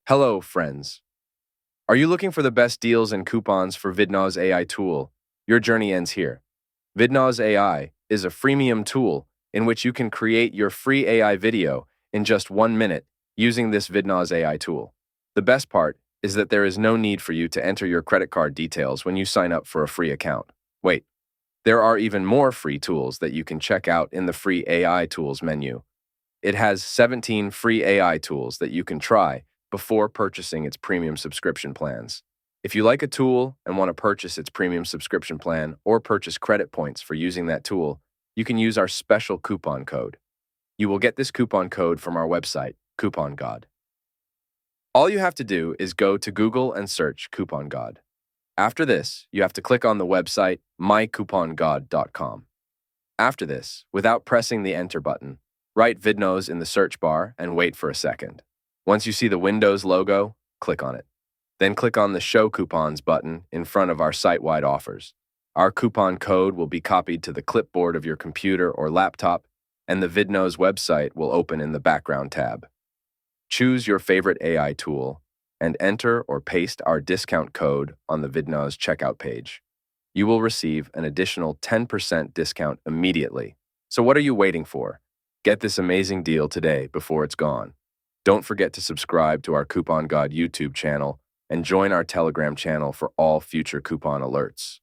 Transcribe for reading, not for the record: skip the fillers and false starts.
Hello, friends. Are you looking for the best deals and coupons for Vidnoz AI tool? Your journey ends here. Vidnoz AI is a freemium tool in which you can create your free AI video in just 1 minute using this Vidnoz AI tool. The best part is that there is no need for you to enter your credit card details when you sign up for a free account. Wait, there are even more free tools that you can check out in the free AI tools menu. It has 17 free AI tools that you can try before purchasing its premium subscription plans. If you like a tool and want to purchase its premium subscription plan or purchase credit points for using that tool, you can use our special coupon code. You will get this coupon code from our website, Coupon God. All you have to do is go to Google and search Coupon God. After this, you have to click on the website mycoupongod.com. After this, without pressing the enter button, write Vidnoz in the search bar and wait for a second. Once you see the Windows logo, click on it. Then click on the Show Coupons button in front of our site-wide offers. Our coupon code will be copied to the clipboard of your computer or laptop, and the Vidnoz website will open in the background tab. Choose your favorite AI tool and enter or paste our discount code on the Vidnoz checkout page. You will receive an additional 10% discount immediately. So what are you waiting for? Get this amazing deal today before it's gone. Don't forget to subscribe to our Coupon God YouTube channel and join our Telegram channel for all future coupon alerts.